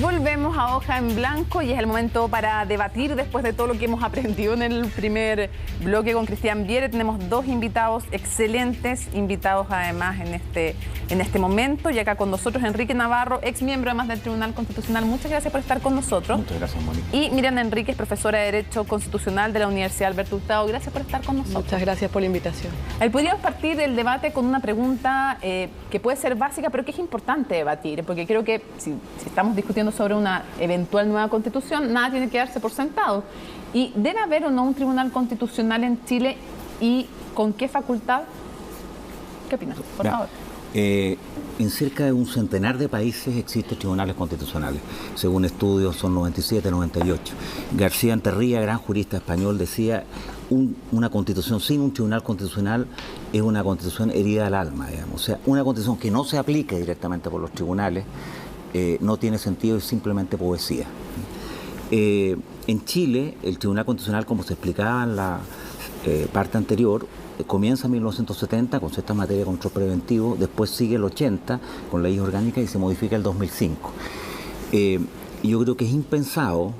Volvemos a Hoja en Blanco y es el momento para debatir después de todo lo que hemos aprendido en el primer bloque con Cristian Viere. Tenemos dos invitados, excelentes invitados además en este momento. Y acá con nosotros Enrique Navarro, ex miembro además del Tribunal Constitucional. Muchas gracias por estar con nosotros. Muchas gracias, Mónica. Y Miriam Enríquez, profesora de Derecho Constitucional de la Universidad Alberto Hurtado. Gracias por estar con nosotros. Muchas gracias por la invitación. Ahí podríamos partir del debate con una pregunta que puede ser básica, pero que es importante debatir, porque creo que si estamos discutiendo sobre una eventual nueva constitución, nada tiene que darse por sentado. ¿Y debe haber o no un tribunal constitucional en Chile y con qué facultad? ¿Qué opinas? Por favor. En cerca de un centenar de países existen tribunales constitucionales. Según estudios son 97, 98. García Enterría, gran jurista español, decía una constitución sin un tribunal constitucional es una constitución herida al alma, digamos. O sea, una constitución que no se aplique directamente por los tribunales no tiene sentido, es simplemente poesía. En Chile, el Tribunal Constitucional, como se explicaba en la parte anterior, comienza en 1970 con ciertas materias de control preventivo, después sigue el 80 con leyes orgánicas y se modifica el 2005. Yo creo que es impensado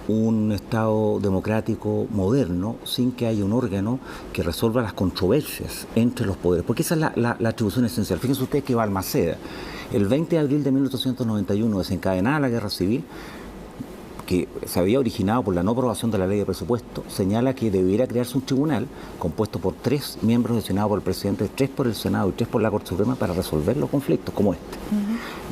un Estado democrático moderno sin que haya un órgano que resuelva las controversias entre los poderes, porque esa es la atribución esencial. Fíjense ustedes que Balmaceda, el 20 de abril de 1891, desencadenada la Guerra Civil, que se había originado por la no aprobación de la ley de presupuesto, señala que debiera crearse un tribunal compuesto por 3 miembros designados por el presidente, 3 por el Senado y 3 por la Corte Suprema para resolver los conflictos como este.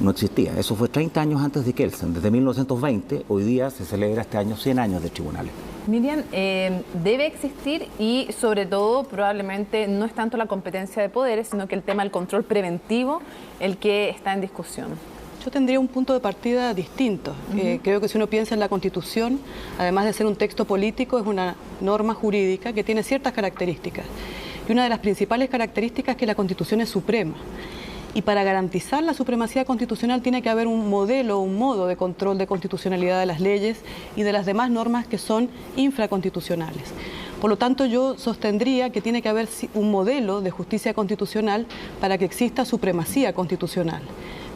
No existía. Eso fue 30 años antes de Kelsen. Desde 1920, hoy día se celebra este año 100 años de tribunales. Miriam, debe existir y sobre todo probablemente no es tanto la competencia de poderes, sino que el tema del control preventivo el que está en discusión. Yo tendría un punto de partida distinto. Creo que si uno piensa en la Constitución, además de ser un texto político, es una norma jurídica que tiene ciertas características. Y una de las principales características es que la Constitución es suprema. Y para garantizar la supremacía constitucional tiene que haber un modelo, un modo de control de constitucionalidad de las leyes y de las demás normas que son infraconstitucionales. Por lo tanto, yo sostendría que tiene que haber un modelo de justicia constitucional para que exista supremacía constitucional.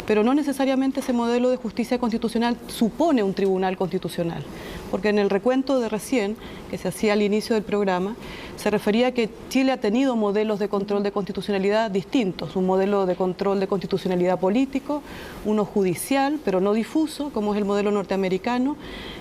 Pero no necesariamente ese modelo de justicia constitucional supone un tribunal constitucional, porque en el recuento de recién, que se hacía al inicio del programa, se refería a que Chile ha tenido modelos de control de constitucionalidad distintos, un modelo de control de constitucionalidad político, uno judicial, pero no difuso, como es el modelo norteamericano,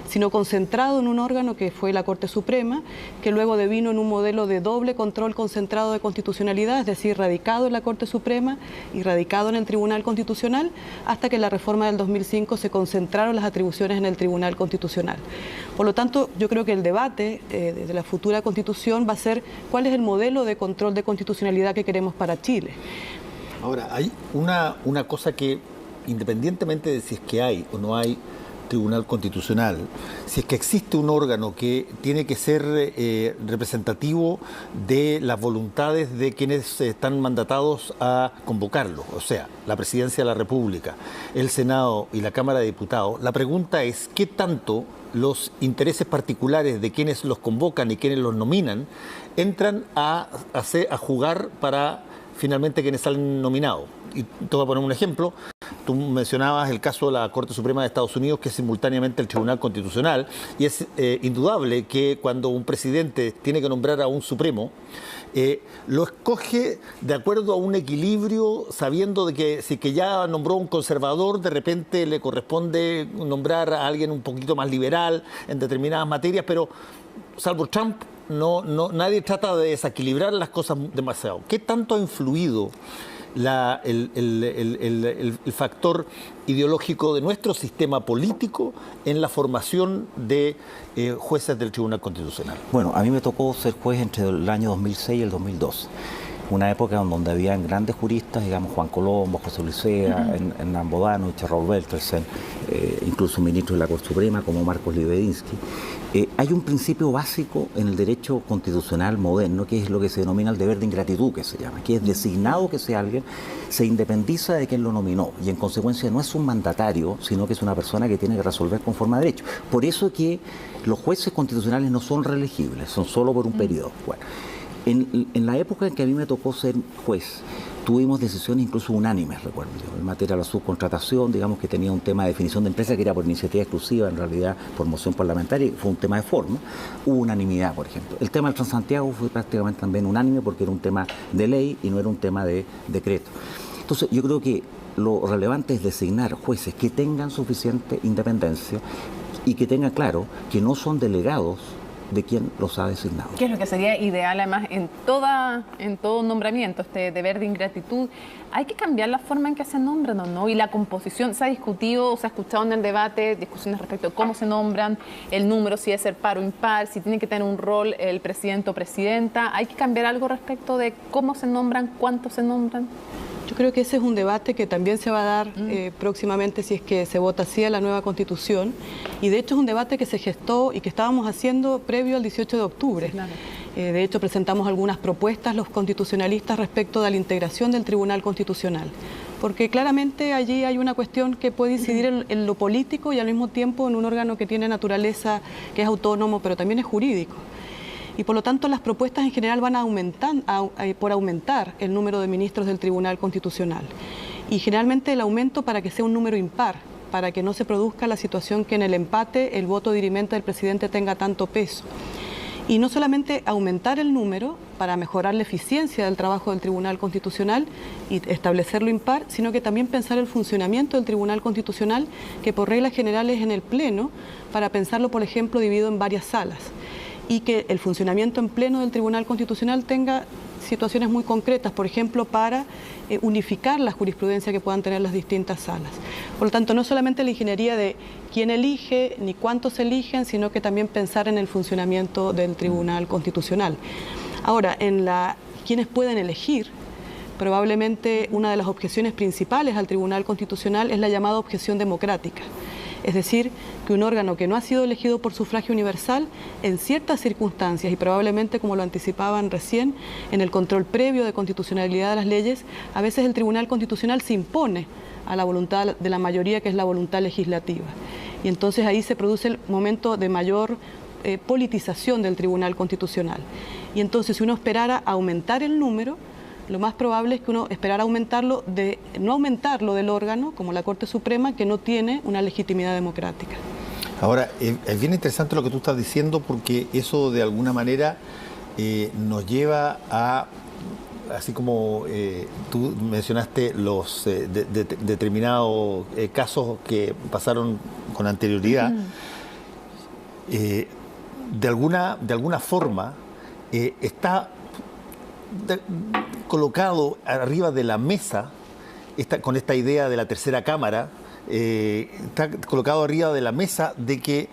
sino concentrado en un órgano que fue la Corte Suprema, que luego devino en un modelo de doble control concentrado de constitucionalidad, es decir, radicado en la Corte Suprema y radicado en el Tribunal Constitucional, hasta que en la reforma del 2005 se concentraron las atribuciones en el Tribunal Constitucional. Por lo tanto, yo creo que el debate de la futura Constitución va a ser cuál es el modelo de control de constitucionalidad que queremos para Chile. Ahora, hay una cosa que, independientemente de si es que hay o no hay Tribunal Constitucional, si es que existe un órgano que tiene que ser representativo de las voluntades de quienes están mandatados a convocarlo, o sea, la Presidencia de la República, el Senado y la Cámara de Diputados, la pregunta es qué tanto los intereses particulares de quienes los convocan y quienes los nominan entran a jugar para finalmente quienes salen nominados. Y te voy a poner un ejemplo. Tú mencionabas el caso de la Corte Suprema de Estados Unidos, que es simultáneamente el Tribunal Constitucional, y es indudable que cuando un presidente tiene que nombrar a un Supremo, lo escoge de acuerdo a un equilibrio, sabiendo de que si que ya nombró un conservador, de repente le corresponde nombrar a alguien un poquito más liberal en determinadas materias, pero salvo Trump, nadie trata de desequilibrar las cosas demasiado. ¿Qué tanto ha influido el factor ideológico de nuestro sistema político en la formación de jueces del Tribunal Constitucional? Bueno, a mí me tocó ser juez entre el año 2006 y el 2012. Una época donde habían grandes juristas, digamos Juan Colombo, José Luis Sea, Hernán Bodano, Raúl Beltresen, incluso ministros de la Corte Suprema como Marcos Libedinsky. Hay un principio básico en el derecho constitucional moderno, que es lo que se denomina el deber de ingratitud, que se llama, que es designado que sea alguien, se independiza de quien lo nominó y en consecuencia no es un mandatario, sino que es una persona que tiene que resolver conforme a derecho. Por eso que los jueces constitucionales no son reelegibles, son solo por un periodo. Bueno, En la época en que a mí me tocó ser juez, tuvimos decisiones incluso unánimes, recuerdo yo, en materia de la subcontratación, digamos que tenía un tema de definición de empresa que era por iniciativa exclusiva, en realidad por moción parlamentaria, y fue un tema de forma. Hubo unanimidad, por ejemplo. El tema del Transantiago fue prácticamente también unánime porque era un tema de ley y no era un tema de decreto. Entonces, yo creo que lo relevante es designar jueces que tengan suficiente independencia y que tengan claro que no son delegados de quien los ha designado. ¿Qué es lo que sería ideal además en todo nombramiento, este deber de ingratitud? Hay que cambiar la forma en que se nombran o no, y la composición. Se ha discutido, se ha escuchado en el debate discusiones respecto a cómo se nombran, el número, si es ser par o impar, si tiene que tener un rol el presidente o presidenta. ¿Hay que cambiar algo respecto de cómo se nombran, cuántos se nombran? Yo creo que ese es un debate que también se va a dar próximamente si es que se vota sí a la nueva Constitución, y de hecho es un debate que se gestó y que estábamos haciendo previo al 18 de octubre. Sí, claro. De hecho presentamos algunas propuestas los constitucionalistas respecto de la integración del Tribunal Constitucional, porque claramente allí hay una cuestión que puede incidir en lo político y al mismo tiempo en un órgano que tiene naturaleza, que es autónomo, pero también es jurídico. Y por lo tanto las propuestas en general van por aumentar el número de ministros del Tribunal Constitucional. Y generalmente el aumento para que sea un número impar, para que no se produzca la situación que en el empate el voto dirimente del presidente tenga tanto peso. Y no solamente aumentar el número para mejorar la eficiencia del trabajo del Tribunal Constitucional y establecerlo impar, sino que también pensar el funcionamiento del Tribunal Constitucional, que por reglas generales en el Pleno, para pensarlo, por ejemplo, dividido en varias salas, y que el funcionamiento en pleno del Tribunal Constitucional tenga situaciones muy concretas, por ejemplo, para unificar la jurisprudencia que puedan tener las distintas salas. Por lo tanto, no solamente la ingeniería de quién elige ni cuántos eligen, sino que también pensar en el funcionamiento del Tribunal Constitucional. Ahora, quienes pueden elegir, probablemente una de las objeciones principales al Tribunal Constitucional es la llamada objeción democrática. Es decir, que un órgano que no ha sido elegido por sufragio universal, en ciertas circunstancias, y probablemente, como lo anticipaban recién, en el control previo de constitucionalidad de las leyes, a veces el Tribunal Constitucional se impone a la voluntad de la mayoría, que es la voluntad legislativa. Y entonces ahí se produce el momento de mayor politización del Tribunal Constitucional. Y entonces, si uno esperara aumentar el número, lo más probable es que uno esperara no aumentarlo del órgano, como la Corte Suprema, que no tiene una legitimidad democrática. Ahora, es bien interesante lo que tú estás diciendo, porque eso de alguna manera nos lleva a, así como tú mencionaste los determinados casos que pasaron con anterioridad, de alguna forma está colocado arriba de la mesa, con esta idea de la tercera cámara, está colocado arriba de la mesa de que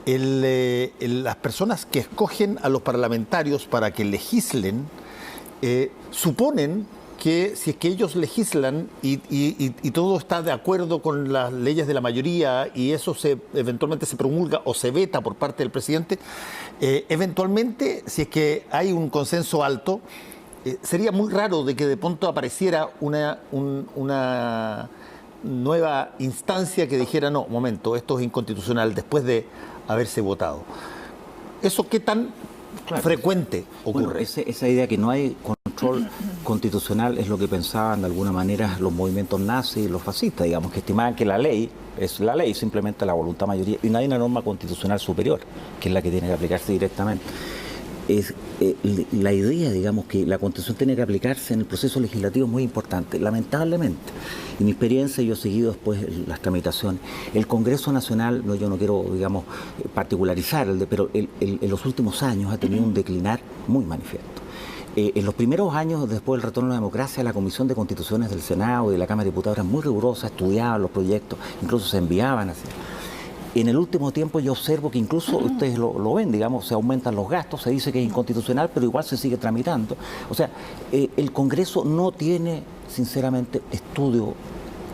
las personas que escogen a los parlamentarios para que legislen, suponen que si es que ellos legislan y todo está de acuerdo con las leyes de la mayoría y eso eventualmente se promulga o se veta por parte del presidente, eventualmente, si es que hay un consenso alto, sería muy raro de que de pronto apareciera una nueva instancia que dijera, no, momento, esto es inconstitucional después de haberse votado. ¿Eso qué tan frecuente ocurre? Bueno, esa idea que no hay control constitucional es lo que pensaban de alguna manera los movimientos nazis y los fascistas, digamos, que estimaban que la ley es la ley, simplemente la voluntad mayoría, y no hay una norma constitucional superior, que es la que tiene que aplicarse directamente. La idea, digamos, que la Constitución tiene que aplicarse en el proceso legislativo es muy importante. Lamentablemente, en mi experiencia, yo he seguido después las tramitaciones, el Congreso Nacional, yo no quiero, digamos, particularizar, pero en los últimos años ha tenido un declinar muy manifiesto. En los primeros años, después del retorno a la democracia, la Comisión de Constituciones del Senado y de la Cámara de Diputados era muy rigurosa, estudiaban los proyectos, incluso se enviaban así. En el último tiempo yo observo que incluso, ustedes lo ven, digamos, se aumentan los gastos, se dice que es inconstitucional, pero igual se sigue tramitando. O sea, el Congreso no tiene, sinceramente, estudio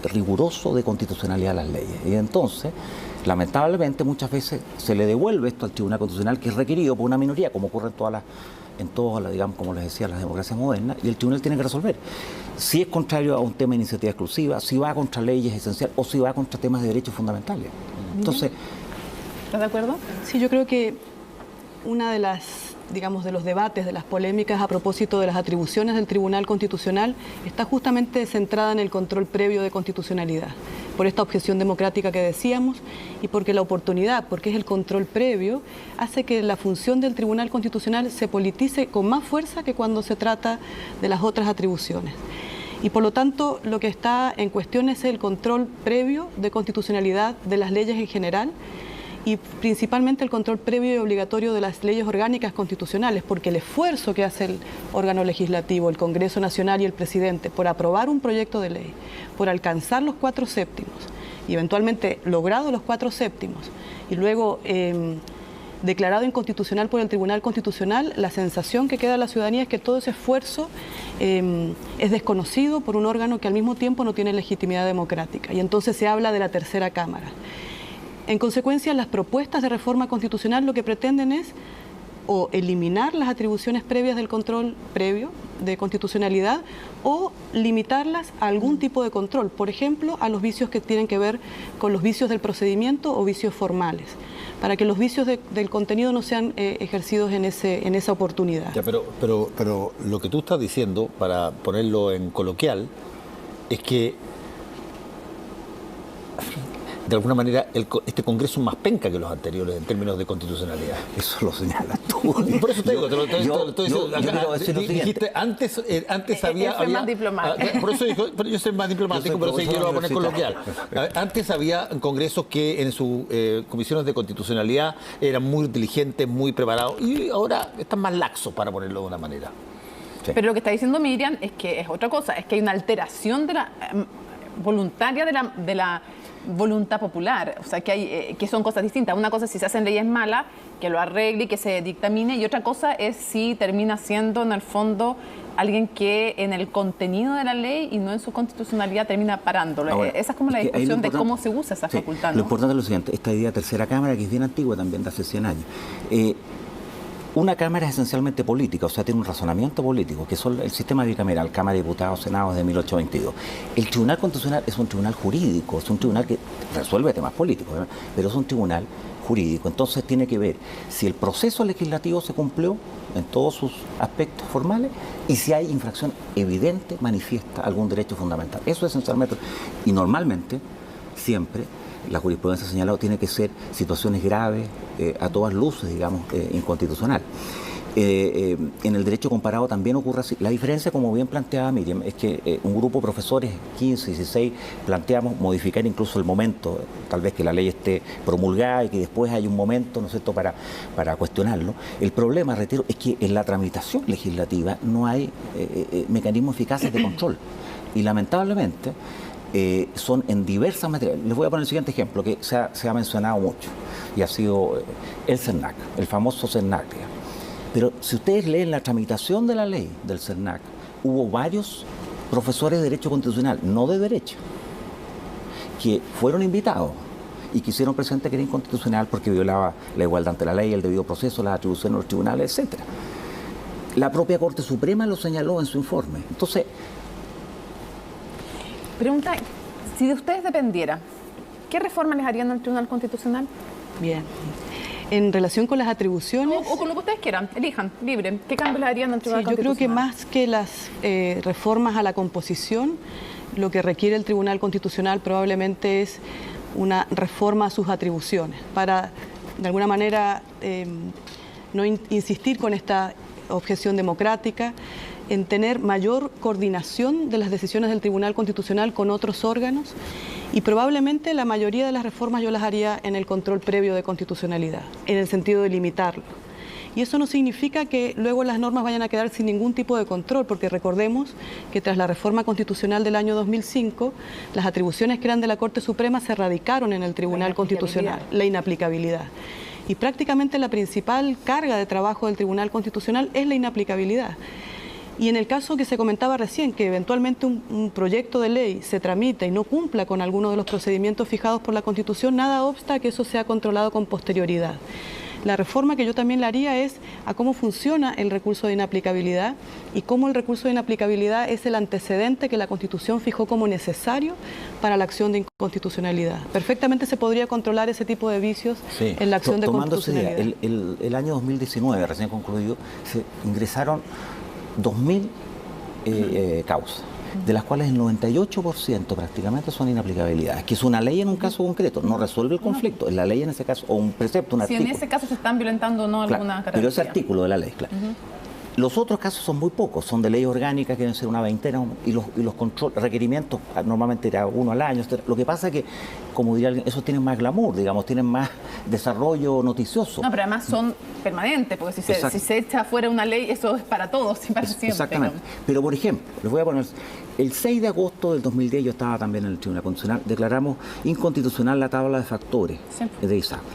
riguroso de constitucionalidad de las leyes. Y entonces, lamentablemente, muchas veces se le devuelve esto al Tribunal Constitucional, que es requerido por una minoría, como ocurre en todas, digamos, como les decía, las democracias modernas, y el tribunal tiene que resolver si es contrario a un tema de iniciativa exclusiva, si va contra leyes esenciales o si va contra temas de derechos fundamentales. Entonces, ¿estás de acuerdo? Sí, yo creo que una de las digamos, de los debates, de las polémicas a propósito de las atribuciones del Tribunal Constitucional está justamente centrada en el control previo de constitucionalidad, por esta objeción democrática que decíamos y porque la oportunidad, porque es el control previo, hace que la función del Tribunal Constitucional se politice con más fuerza que cuando se trata de las otras atribuciones. Y por lo tanto, lo que está en cuestión es el control previo de constitucionalidad de las leyes en general y principalmente el control previo y obligatorio de las leyes orgánicas constitucionales, porque el esfuerzo que hace el órgano legislativo, el Congreso Nacional y el presidente por aprobar un proyecto de ley, por alcanzar los 4/7 y eventualmente logrado los 4/7 y luego declarado inconstitucional por el Tribunal Constitucional, la sensación que queda a la ciudadanía es que todo ese esfuerzo es desconocido por un órgano que al mismo tiempo no tiene legitimidad democrática y entonces se habla de la tercera cámara. En consecuencia, las propuestas de reforma constitucional lo que pretenden es o eliminar las atribuciones previas del control previo de constitucionalidad o limitarlas a algún tipo de control, por ejemplo, a los vicios que tienen que ver con los vicios del procedimiento o vicios formales, para que los vicios del contenido no sean ejercidos en esa oportunidad. Ya, pero lo que tú estás diciendo, para ponerlo en coloquial, es que de alguna manera este Congreso es más penca que los anteriores en términos de constitucionalidad. Eso lo señalas tú. Por eso te digo, te lo estoy diciendo. Yo quiero decir lo dijiste, antes había... más diplomático. Por eso yo soy más diplomático, pero sí quiero lo voy a poner coloquial. Antes había congresos que en sus comisiones de constitucionalidad eran muy inteligentes, muy preparados, y ahora están más laxos, para ponerlo de una manera. Sí. Pero lo que está diciendo Miriam es que es otra cosa, es que hay una alteración de la voluntaria de la voluntad popular, o sea que hay que son cosas distintas. Una cosa es si se hacen leyes malas, que lo arregle y que se dictamine, y otra cosa es si termina siendo en el fondo alguien que en el contenido de la ley y no en su constitucionalidad termina parándolo. Ahora, esa es como la discusión de cómo se usa esa facultad, ¿no? Lo importante es lo siguiente, esta idea de tercera cámara, que es bien antigua también, de hace 100 años. Una cámara es esencialmente política, o sea, tiene un razonamiento político, que es el sistema bicameral, Cámara de Diputados, Senado, de 1822. El Tribunal Constitucional es un tribunal jurídico, es un tribunal que resuelve temas políticos, ¿verdad? Pero es un tribunal jurídico, entonces tiene que ver si el proceso legislativo se cumplió en todos sus aspectos formales y si hay infracción evidente, manifiesta algún derecho fundamental. Eso esencialmente, y normalmente, siempre, la jurisprudencia ha señalado, tiene que ser situaciones graves, a todas luces, digamos, inconstitucional. En el derecho comparado también ocurre así. La diferencia, como bien planteaba Miriam, es que un grupo de profesores, 15, 16, planteamos modificar incluso el momento, tal vez que la ley esté promulgada y que después hay un momento, ¿no es cierto?, para cuestionarlo. El problema, reitero, es que en la tramitación legislativa no hay mecanismos eficaces de control. Y lamentablemente son en diversas materias. Les voy a poner el siguiente ejemplo, que se ha mencionado mucho, y ha sido el CERNAC, el famoso CERNAC. Pero si ustedes leen la tramitación de la ley del CERNAC, hubo varios profesores de Derecho Constitucional, no de Derecho, que fueron invitados y que hicieron presente que era inconstitucional porque violaba la igualdad ante la ley, el debido proceso, las atribuciones de los tribunales, etc. La propia Corte Suprema lo señaló en su informe. Entonces, pregunta, si de ustedes dependiera, ¿qué reforma les harían al Tribunal Constitucional? Bien. En relación con las atribuciones... O con lo que ustedes quieran, elijan, libre. ¿Qué cambios le harían al Tribunal Constitucional? Yo creo que Constitucional? más que las reformas a la composición, lo que requiere el Tribunal Constitucional probablemente es una reforma a sus atribuciones, para, de alguna manera, no insistir con esta objeción democrática, en tener mayor coordinación de las decisiones del Tribunal Constitucional con otros órganos, y probablemente la mayoría de las reformas yo las haría en el control previo de constitucionalidad, en el sentido de limitarlo. Y eso no significa que luego las normas vayan a quedar sin ningún tipo de control, porque recordemos que tras la reforma constitucional del año 2005, las atribuciones que eran de la Corte Suprema se radicaron en el Tribunal Constitucional, la inaplicabilidad. Y prácticamente la principal carga de trabajo del Tribunal Constitucional es la inaplicabilidad. Y en el caso que se comentaba recién, que eventualmente un proyecto de ley se tramita y no cumpla con alguno de los procedimientos fijados por la Constitución, nada obsta a que eso sea controlado con posterioridad. La reforma que yo también le haría es a cómo funciona el recurso de inaplicabilidad y cómo el recurso de inaplicabilidad es el antecedente que la Constitución fijó como necesario para la acción de inconstitucionalidad. Perfectamente se podría controlar ese tipo de vicios en la acción de constitucionalidad. El año 2019, recién concluido, se ingresaron 2.000 causas, de las cuales el 98% prácticamente son inaplicabilidades, que es una ley en un caso concreto, no resuelve el conflicto, es la ley en ese caso, o un precepto, un artículo. Si en ese caso se están violentando o no alguna característica. Pero ese artículo de la ley, claro. Los otros casos son muy pocos, son de leyes orgánicas que deben ser una veintena y los requerimientos normalmente era uno al año. Lo que pasa es que, como diría alguien, esos tienen más glamour, digamos, tienen más desarrollo noticioso. No, pero además son permanentes, porque si se echa fuera una ley, eso es para todos, para siempre. Exactamente. Pero, por ejemplo, les voy a poner, el 6 de agosto del 2010, yo estaba también en el Tribunal Constitucional, declaramos inconstitucional la tabla de factores de ISAPRE.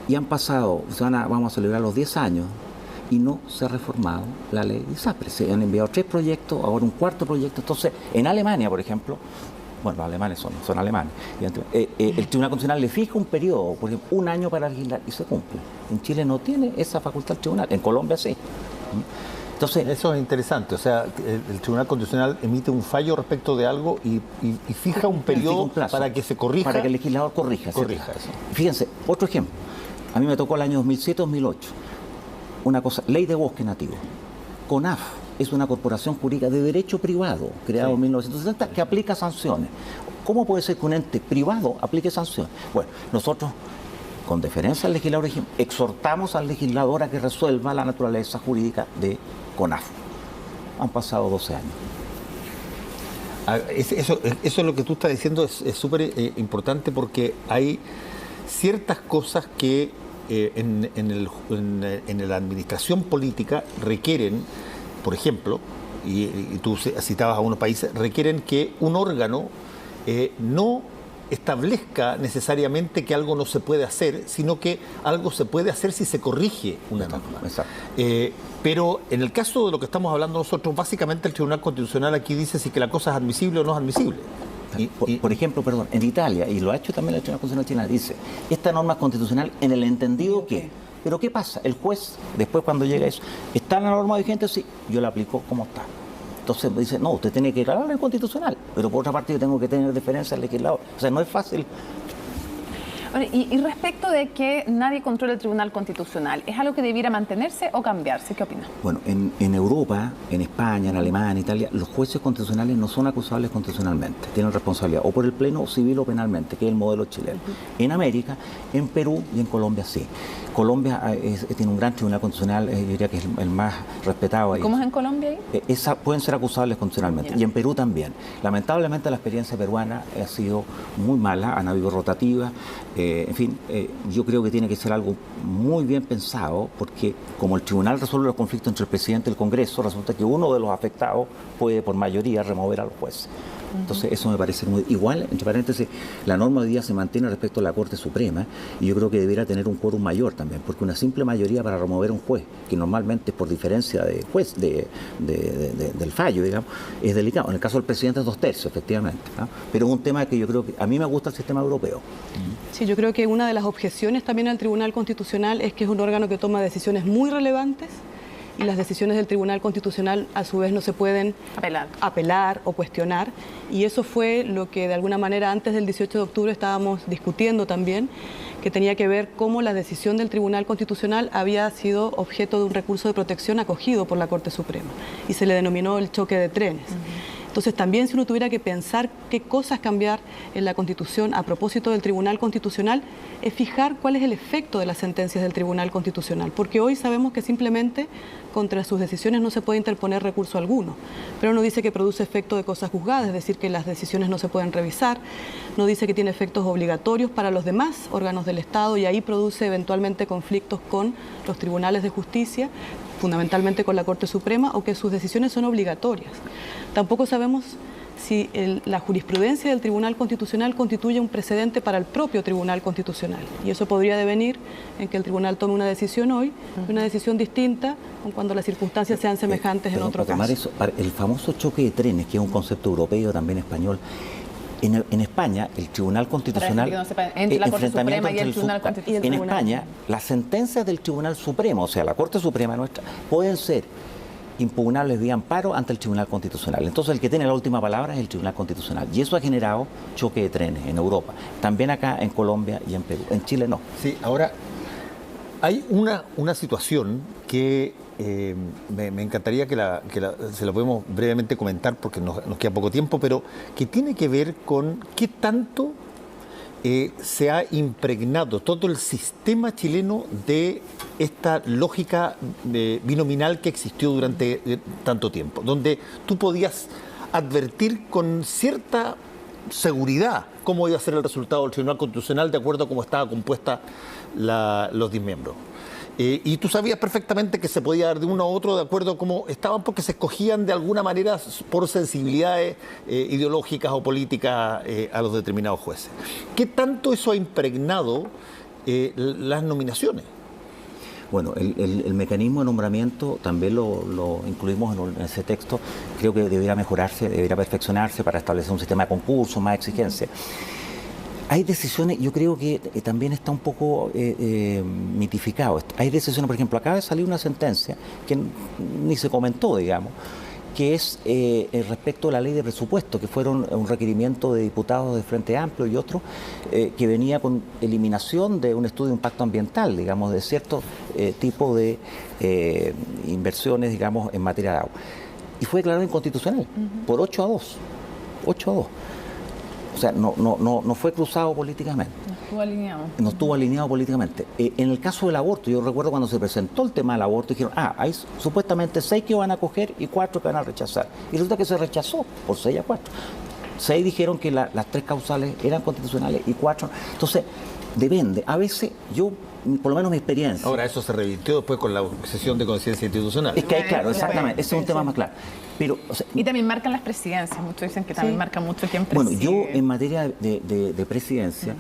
Y han pasado, vamos a celebrar los 10 años, y no se ha reformado la ley de ISAPRE. Se han enviado 3 proyectos, ahora un 4.º proyecto. Entonces, en Alemania, por ejemplo, bueno, los alemanes son alemanes, el Tribunal Constitucional le fija un periodo, por ejemplo, 1 año para legislar y se cumple. En Chile no tiene esa facultad el tribunal, en Colombia sí. Entonces, eso es interesante, o sea, el Tribunal Constitucional emite un fallo respecto de algo y fija un periodo para que se corrija. Para que el legislador corrija eso. Fíjense, otro ejemplo. A mí me tocó el año 2007-2008. Una cosa, ley de bosque nativo. CONAF es una corporación jurídica de derecho privado, creado en 1970, que aplica sanciones. ¿Cómo puede ser que un ente privado aplique sanciones? Bueno, nosotros, con deferencia al legislador, exhortamos al legislador a que resuelva la naturaleza jurídica de CONAF. Han pasado 12 años. Eso es lo que tú estás diciendo, es súper importante porque hay ciertas cosas que en la administración política requieren, por ejemplo, y tú citabas a unos países, requieren que un órgano no establezca necesariamente que algo no se puede hacer, sino que algo se puede hacer si se corrige una norma. Pero en el caso de lo que estamos hablando nosotros, básicamente el Tribunal Constitucional aquí dice si que la cosa es admisible o no es admisible. Por ejemplo, perdón, en Italia, y lo ha hecho también el Tribunal Constitucional chileno, dice, esta norma es constitucional en el entendido que, pero ¿qué pasa? El juez, después cuando llega eso, ¿está en la norma vigente? Sí, yo la aplico como está. Entonces dice, no, usted tiene que declararla en constitucional, pero por otra parte yo tengo que tener deferencia al legislador. O sea, no es fácil. Y respecto de que nadie controla el Tribunal Constitucional, ¿es algo que debiera mantenerse o cambiarse? ¿Qué opina? Bueno, en Europa, en España, en Alemania, en Italia, los jueces constitucionales no son acusables constitucionalmente, tienen responsabilidad o por el Pleno civil o penalmente, que es el modelo chileno. En América, en Perú y en Colombia sí. Colombia tiene un gran tribunal constitucional, yo diría que es el más respetado ahí. ¿Cómo es en Colombia ahí? Pueden ser acusables constitucionalmente. Y en Perú también. Lamentablemente la experiencia peruana ha sido muy mala, han habido rotativas. En fin, yo creo que tiene que ser algo muy bien pensado, porque como el tribunal resuelve los conflictos entre el presidente y el Congreso, resulta que uno de los afectados puede por mayoría remover a los jueces. Entonces eso me parece muy igual, entre paréntesis, la norma hoy día se mantiene respecto a la Corte Suprema y yo creo que debería tener un quórum mayor también, porque una simple mayoría para remover a un juez, que normalmente es por diferencia de juez, del fallo, digamos, es delicado. En el caso del presidente es 2/3, efectivamente, ¿no? Pero es un tema que yo creo que a mí me gusta el sistema europeo. Sí, yo creo que una de las objeciones también al Tribunal Constitucional es que es un órgano que toma decisiones muy relevantes y las decisiones del Tribunal Constitucional a su vez no se pueden apelar o cuestionar, y eso fue lo que de alguna manera antes del 18 de octubre estábamos discutiendo también, que tenía que ver cómo la decisión del Tribunal Constitucional había sido objeto de un recurso de protección acogido por la Corte Suprema y se le denominó el choque de trenes. Entonces también si uno tuviera que pensar qué cosas cambiar en la Constitución a propósito del Tribunal Constitucional, es fijar cuál es el efecto de las sentencias del Tribunal Constitucional, porque hoy sabemos que simplemente contra sus decisiones no se puede interponer recurso alguno, pero no dice que produce efecto de cosas juzgadas, es decir, que las decisiones no se pueden revisar, no dice que tiene efectos obligatorios para los demás órganos del Estado y ahí produce eventualmente conflictos con los tribunales de justicia, fundamentalmente con la Corte Suprema, o que sus decisiones son obligatorias. Tampoco sabemos si la jurisprudencia del Tribunal Constitucional constituye un precedente para el propio Tribunal Constitucional. Y eso podría devenir en que el Tribunal tome una decisión hoy, una decisión distinta cuando las circunstancias sean semejantes en otro caso. El famoso choque de trenes, que es un concepto europeo, también español, En España, el Tribunal Constitucional... Para que no sepan, entre la Corte Suprema y el Tribunal Constitucional. En España, las sentencias del Tribunal Supremo, o sea, la Corte Suprema nuestra, pueden ser impugnables vía amparo ante el Tribunal Constitucional. Entonces, el que tiene la última palabra es el Tribunal Constitucional. Y eso ha generado choque de trenes en Europa. También acá en Colombia y en Perú. En Chile no. Sí, ahora, hay una situación que me encantaría se la podemos brevemente comentar porque nos queda poco tiempo, pero que tiene que ver con qué tanto se ha impregnado todo el sistema chileno de esta lógica binominal que existió durante tanto tiempo, donde tú podías advertir con cierta seguridad cómo iba a ser el resultado del Tribunal Constitucional de acuerdo a cómo estaba compuesta los 10 miembros. Y tú sabías perfectamente que se podía dar de uno a otro de acuerdo a cómo estaban, porque se escogían de alguna manera por sensibilidades ideológicas o políticas a los determinados jueces. ¿Qué tanto eso ha impregnado las nominaciones? Bueno, el mecanismo de nombramiento también lo incluimos en ese texto. Creo que debería mejorarse, debería perfeccionarse para establecer un sistema de concurso, más exigencia. Hay decisiones, yo creo que también está un poco mitificado. Hay decisiones, por ejemplo, acaba de salir una sentencia que ni se comentó, digamos, que es respecto a la ley de presupuesto, que fueron un requerimiento de diputados de Frente Amplio y otros, que venía con eliminación de un estudio de impacto ambiental, digamos, de cierto tipo de inversiones, digamos, en materia de agua. Y fue declarado inconstitucional por 8-2. 8-2. O sea, no fue cruzado políticamente. No estuvo alineado. No estuvo alineado políticamente. En el caso del aborto, yo recuerdo cuando se presentó el tema del aborto, dijeron, hay supuestamente 6 que van a acoger y 4 que van a rechazar. Y resulta que se rechazó por 6-4. 6 dijeron que las 3 causales eran constitucionales y 4. Entonces, depende. A veces, yo, por lo menos mi experiencia... Ahora, eso se revirtió después con la sesión de conciencia institucional. Es que hay, claro, exactamente, ese es un tema más claro. Pero, o sea, y también marcan las presidencias, muchos dicen que también marcan mucho quién preside. Bueno, yo en materia de presidencia,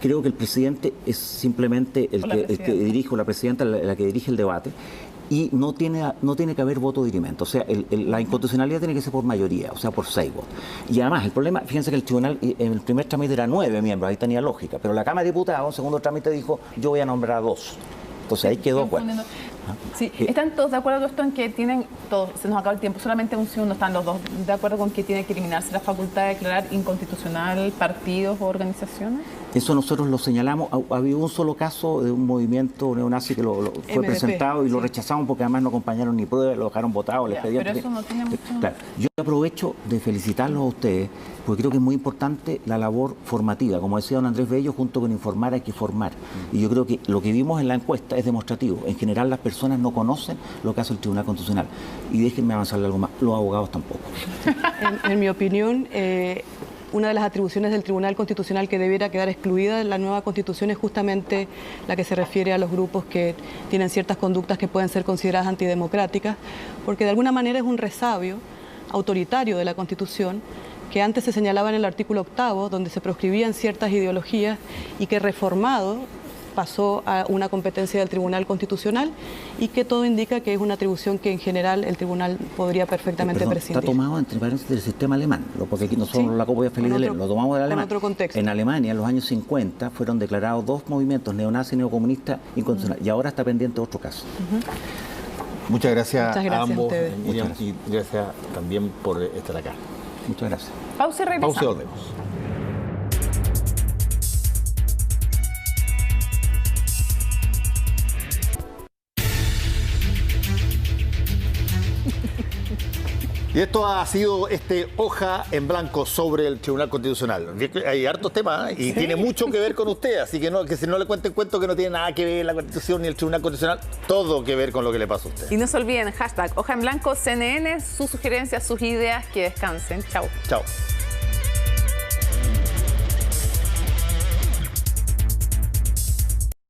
creo que el presidente es simplemente el que dirige, o la presidenta la que dirige el debate, y no tiene que haber voto dirimento. O sea, la inconstitucionalidad tiene que ser por mayoría, o sea, por 6 votos. Y además, el problema, fíjense que el tribunal en el primer trámite era 9 miembros, ahí tenía lógica, pero la Cámara de Diputados, en segundo trámite, dijo, yo voy a nombrar a 2. Entonces ahí quedó bueno. Sí, ¿están todos de acuerdo con esto en que tienen, todos, se nos acaba el tiempo, solamente un segundo, están los dos de acuerdo con que tiene que eliminarse la facultad de declarar inconstitucional partidos o organizaciones? Eso nosotros lo señalamos. Había un solo caso de un movimiento neonazi que fue MDP, presentado y lo rechazamos porque además no acompañaron ni pruebas, lo dejaron votado, el expediente. Pero eso no tiene mucho... Claro, yo aprovecho de felicitarlos a ustedes porque creo que es muy importante la labor formativa. Como decía don Andrés Bello, junto con informar hay que formar. Y yo creo que lo que vimos en la encuesta es demostrativo. En general las personas no conocen lo que hace el Tribunal Constitucional. Y déjenme avanzarle algo más, los abogados tampoco. En mi opinión, una de las atribuciones del Tribunal Constitucional que debiera quedar excluida de la nueva Constitución es justamente la que se refiere a los grupos que tienen ciertas conductas que pueden ser consideradas antidemocráticas, porque de alguna manera es un resabio autoritario de la Constitución que antes se señalaba en el artículo 8, donde se proscribían ciertas ideologías y que reformado pasó a una competencia del Tribunal Constitucional y que todo indica que es una atribución que en general el Tribunal podría perfectamente prescindir. Está tomado entre paréntesis del sistema alemán, porque aquí nosotros la copia feliz de lo tomamos del alemán. En otro contexto. En Alemania, en los años 50, fueron declarados 2 movimientos, neonazis y neocomunistas, inconstitucionales, y ahora está pendiente otro caso. Muchas gracias a ambos, Miriam, y gracias también por estar acá. Muchas gracias. Pausa y regresamos. Pausa y volvemos. Y esto ha sido hoja en blanco sobre el Tribunal Constitucional. Hay hartos temas y tiene mucho que ver con usted, así que si no le cuenten cuento que no tiene nada que ver la Constitución ni el Tribunal Constitucional, todo que ver con lo que le pasa a usted. Y no se olviden, hashtag hoja en blanco CNN, sus sugerencias, sus ideas, que descansen. Chao. Chao.